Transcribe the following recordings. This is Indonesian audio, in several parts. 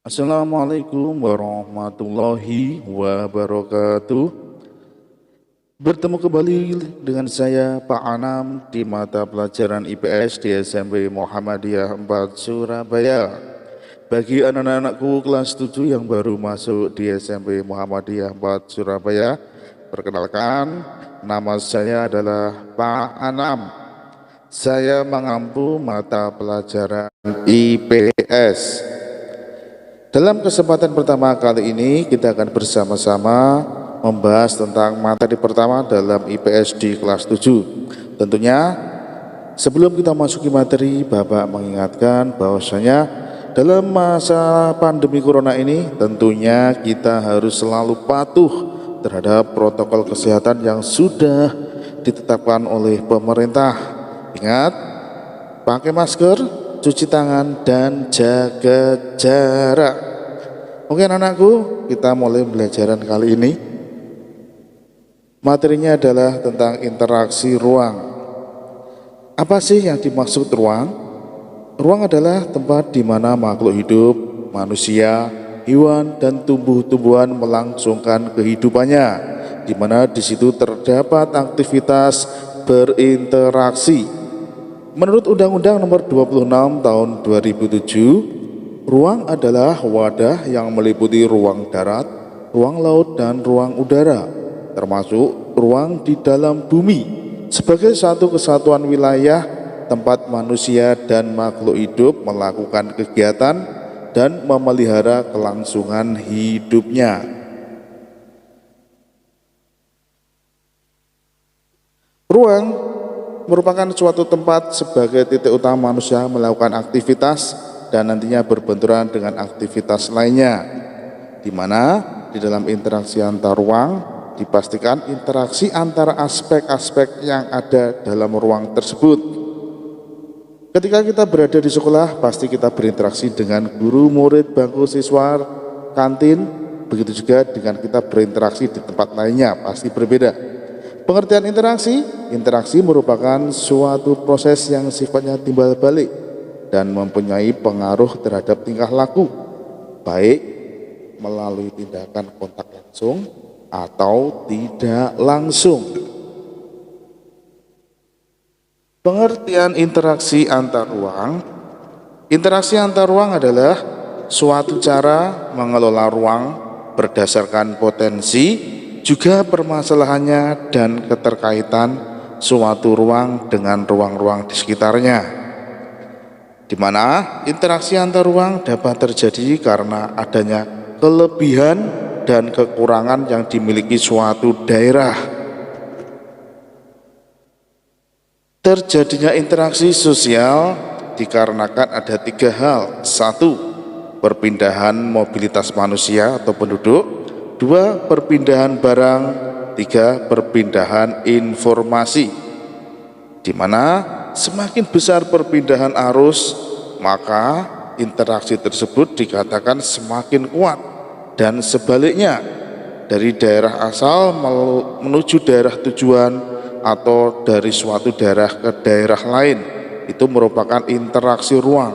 Assalamualaikum warahmatullahi wabarakatuh. Bertemu kembali dengan saya Pak Anam di mata pelajaran IPS di SMP Muhammadiyah 4 Surabaya. Bagi anak-anakku kelas 7 yang baru masuk di SMP Muhammadiyah 4 Surabaya, perkenalkan, nama saya adalah Pak Anam. Saya mengampu mata pelajaran IPS. Dalam kesempatan pertama kali ini kita akan bersama-sama membahas tentang materi pertama dalam IPS di kelas 7. Tentunya sebelum kita masuki materi, Bapak mengingatkan bahwasanya dalam masa pandemi corona ini tentunya kita harus selalu patuh terhadap protokol kesehatan yang sudah ditetapkan oleh pemerintah. Ingat, pakai masker, cuci tangan, dan jaga jarak. Oke anak-anakku, kita mulai pembelajaran kali ini. Materinya adalah tentang interaksi ruang. Apa sih yang dimaksud ruang? Ruang adalah tempat di mana makhluk hidup, manusia, hewan, dan tumbuh-tumbuhan melangsungkan kehidupannya, di mana di situ terdapat aktivitas berinteraksi. Menurut Undang-Undang Nomor 26 Tahun 2007, ruang adalah wadah yang meliputi ruang darat, ruang laut, dan ruang udara, termasuk ruang di dalam bumi, sebagai satu kesatuan wilayah tempat manusia dan makhluk hidup melakukan kegiatan dan memelihara kelangsungan hidupnya. Ruang merupakan suatu tempat sebagai titik utama manusia melakukan aktivitas dan nantinya berbenturan dengan aktivitas lainnya, di mana di dalam interaksi antar ruang dipastikan interaksi antara aspek-aspek yang ada dalam ruang tersebut. Ketika kita berada di sekolah, pasti kita berinteraksi dengan guru, murid, bangku siswa, kantin. Begitu juga dengan kita berinteraksi di tempat lainnya, pasti berbeda. Pengertian interaksi merupakan suatu proses yang sifatnya timbal balik dan mempunyai pengaruh terhadap tingkah laku, baik melalui tindakan kontak langsung atau tidak langsung. Pengertian interaksi antar ruang. Interaksi antar ruang adalah suatu cara mengelola ruang berdasarkan potensi, juga permasalahannya dan keterkaitan suatu ruang dengan ruang-ruang di sekitarnya, di mana interaksi antar ruang dapat terjadi karena adanya kelebihan dan kekurangan yang dimiliki suatu daerah. Terjadinya interaksi sosial dikarenakan ada 3 hal. 1. Perpindahan mobilitas manusia atau penduduk. 2. Perpindahan barang. 3. Perpindahan informasi. Di mana semakin besar perpindahan arus, maka interaksi tersebut dikatakan semakin kuat. Dan sebaliknya, dari daerah asal menuju daerah tujuan atau dari suatu daerah ke daerah lain, itu merupakan interaksi ruang.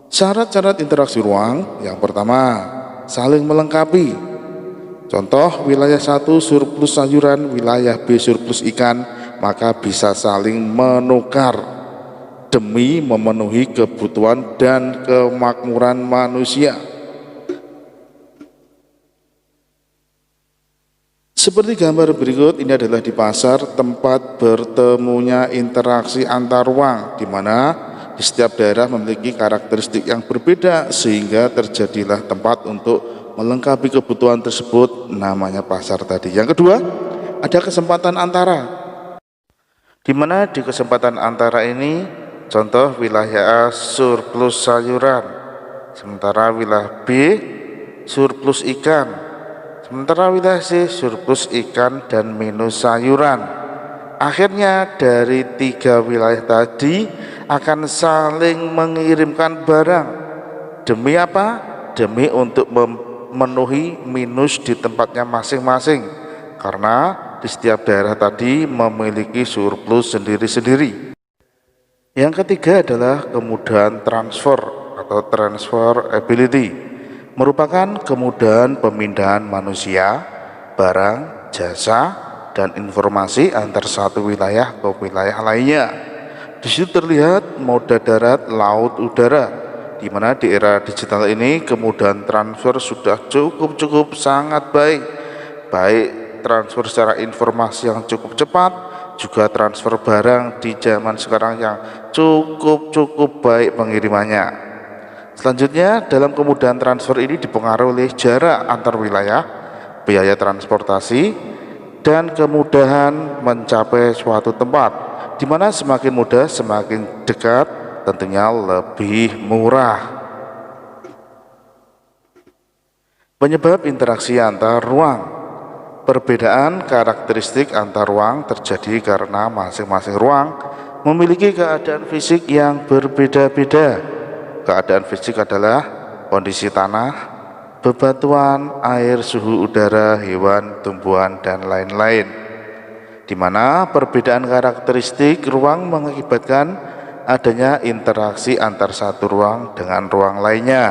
Syarat-syarat interaksi ruang, yang pertama, saling melengkapi. Contoh, wilayah 1 surplus sayuran, wilayah B surplus ikan, maka bisa saling menukar demi memenuhi kebutuhan dan kemakmuran manusia. Seperti gambar berikut, ini adalah di pasar tempat bertemunya interaksi antar ruang, di mana di setiap daerah memiliki karakteristik yang berbeda sehingga terjadilah tempat untuk melengkapi kebutuhan tersebut, namanya pasar tadi. Yang kedua, ada kesempatan antara, di mana di kesempatan antara ini, contoh wilayah A surplus sayuran, sementara wilayah B surplus ikan, sementara wilayah C surplus ikan dan minus sayuran. Akhirnya dari 3 wilayah tadi akan saling mengirimkan barang. Demi apa? Demi untuk memenuhi minus di tempatnya masing-masing, karena di setiap daerah tadi memiliki surplus sendiri-sendiri. Yang ketiga adalah kemudahan transfer atau transferability, merupakan kemudahan pemindahan manusia, barang, jasa, dan informasi antar satu wilayah ke wilayah lainnya. Di situ terlihat moda darat, laut, udara, di mana di era digital ini kemudahan transfer sudah cukup sangat baik, baik transfer secara informasi yang cukup cepat, juga transfer barang di zaman sekarang yang cukup baik pengirimannya. Selanjutnya, dalam kemudahan transfer ini dipengaruhi oleh jarak antar wilayah, biaya transportasi, dan kemudahan mencapai suatu tempat, di mana semakin mudah, semakin dekat, tentunya lebih murah. Penyebab interaksi antar ruang. Perbedaan karakteristik antar ruang terjadi karena masing-masing ruang memiliki keadaan fisik yang berbeda-beda. Keadaan fisik adalah kondisi tanah, bebatuan, air, suhu udara, hewan, tumbuhan, dan lain-lain. Di mana perbedaan karakteristik ruang mengakibatkan adanya interaksi antar satu ruang dengan ruang lainnya,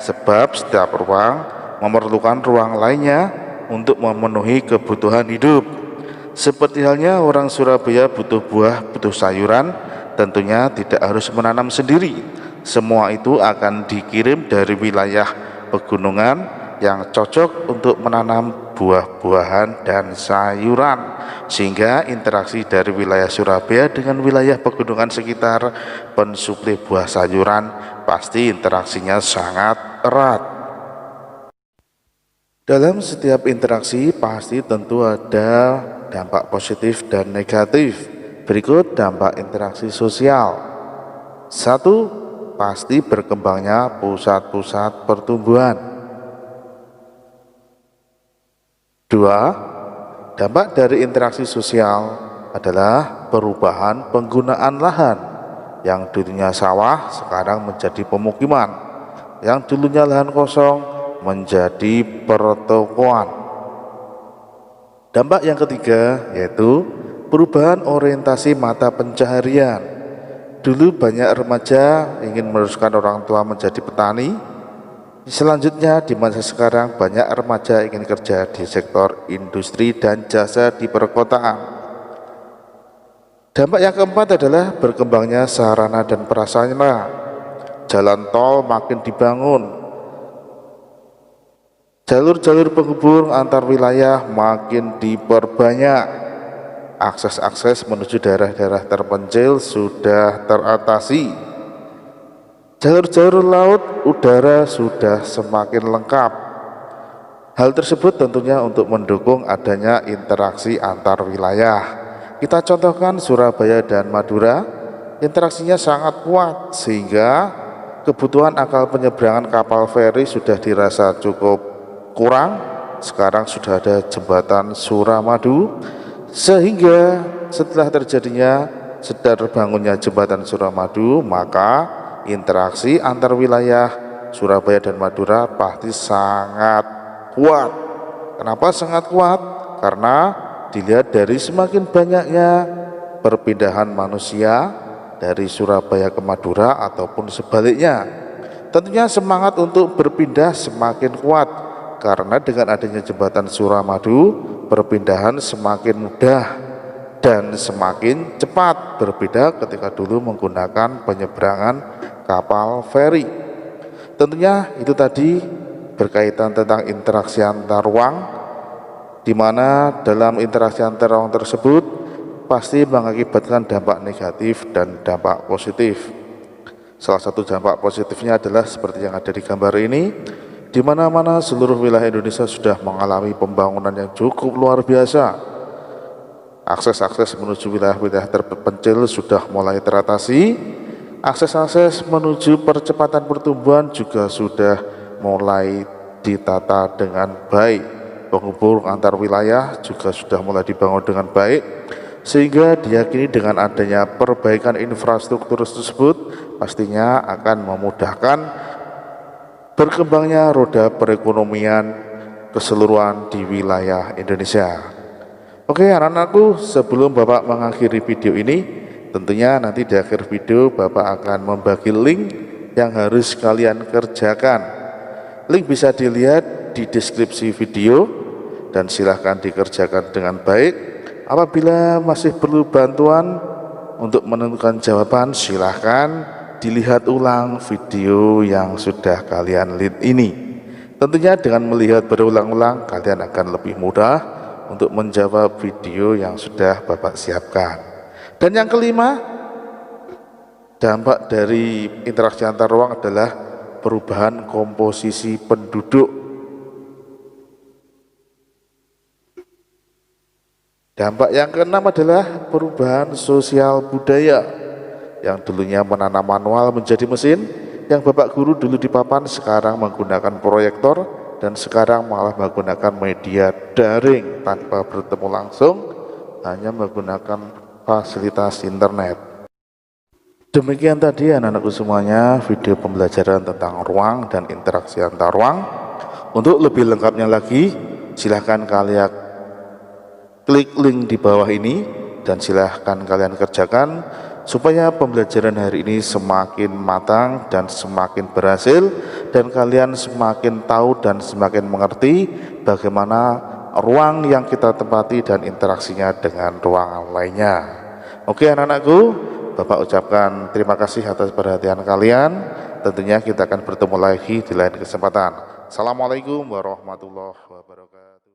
sebab setiap ruang memerlukan ruang lainnya untuk memenuhi kebutuhan hidup. Seperti halnya orang Surabaya butuh buah, butuh sayuran, tentunya tidak harus menanam sendiri. Semua itu akan dikirim dari wilayah pegunungan yang cocok untuk menanam buah-buahan dan sayuran, sehingga interaksi dari wilayah Surabaya dengan wilayah pegunungan sekitar pensuplai buah sayuran pasti interaksinya sangat erat. Dalam setiap interaksi pasti tentu ada dampak positif dan negatif. Berikut dampak interaksi sosial. 1. Pasti berkembangnya pusat-pusat pertumbuhan. 2. Dampak dari interaksi sosial adalah perubahan penggunaan lahan. Yang dulunya sawah sekarang menjadi pemukiman. Yang dulunya lahan kosong menjadi pertokoan. Dampak yang ketiga yaitu perubahan orientasi mata pencaharian. Dulu banyak remaja ingin meneruskan orang tua menjadi petani. Selanjutnya di masa sekarang banyak remaja ingin kerja di sektor industri dan jasa di perkotaan. Dampak yang keempat adalah berkembangnya sarana dan prasarana. Jalan tol makin dibangun. Jalur-jalur penghubung antar wilayah makin diperbanyak. Akses-akses menuju daerah-daerah terpencil sudah teratasi. Jalur-jalur laut, udara sudah semakin lengkap. Hal tersebut tentunya untuk mendukung adanya interaksi antar wilayah. Kita contohkan Surabaya dan Madura, interaksinya sangat kuat sehingga kebutuhan akal penyeberangan kapal feri sudah dirasa cukup kurang. Sekarang sudah ada jembatan Suramadu, sehingga setelah terbangunnya jembatan Suramadu, maka interaksi antar wilayah Surabaya dan Madura pasti sangat kuat. Kenapa sangat kuat? Karena dilihat dari semakin banyaknya perpindahan manusia dari Surabaya ke Madura ataupun sebaliknya. Tentunya semangat untuk berpindah semakin kuat. Karena dengan adanya jembatan Suramadu, perpindahan semakin mudah dan semakin cepat, berbeda ketika dulu menggunakan penyeberangan kapal feri. Tentunya itu tadi berkaitan tentang interaksi antar ruang, di mana dalam interaksi antar ruang tersebut pasti mengakibatkan dampak negatif dan dampak positif. Salah satu dampak positifnya adalah seperti yang ada di gambar ini. Di mana-mana seluruh wilayah Indonesia sudah mengalami pembangunan yang cukup luar biasa. Akses-akses menuju wilayah-wilayah terpencil sudah mulai teratasi. Akses-akses menuju percepatan pertumbuhan juga sudah mulai ditata dengan baik. Penghubung antar wilayah juga sudah mulai dibangun dengan baik, sehingga diyakini dengan adanya perbaikan infrastruktur tersebut pastinya akan memudahkan berkembangnya roda perekonomian keseluruhan di wilayah Indonesia. Oke anak-anakku, sebelum Bapak mengakhiri video ini, tentunya nanti di akhir video Bapak akan membagi link yang harus kalian kerjakan. Link bisa dilihat di deskripsi video dan silahkan dikerjakan dengan baik. Apabila masih perlu bantuan untuk menentukan jawaban, silahkan dilihat ulang video yang sudah kalian lihat ini. Tentunya dengan melihat berulang-ulang kalian akan lebih mudah untuk menjawab video yang sudah Bapak siapkan. Dan yang kelima, dampak dari interaksi antar ruang adalah perubahan komposisi penduduk. Dampak yang keenam adalah perubahan sosial budaya. Yang dulunya menanam manual menjadi mesin, yang Bapak guru dulu di papan sekarang menggunakan proyektor, dan sekarang malah menggunakan media daring tanpa bertemu langsung, hanya menggunakan fasilitas internet. Demikian tadi anak-anakku semuanya video pembelajaran tentang ruang dan interaksi antar ruang. Untuk lebih lengkapnya lagi, silahkan kalian klik link di bawah ini dan silahkan kalian kerjakan supaya pembelajaran hari ini semakin matang dan semakin berhasil, dan kalian semakin tahu dan semakin mengerti bagaimana ruang yang kita tempati dan interaksinya dengan ruangan lainnya. Oke anak-anakku, Bapak ucapkan terima kasih atas perhatian kalian. Tentunya kita akan bertemu lagi di lain kesempatan. Assalamualaikum warahmatullahi wabarakatuh.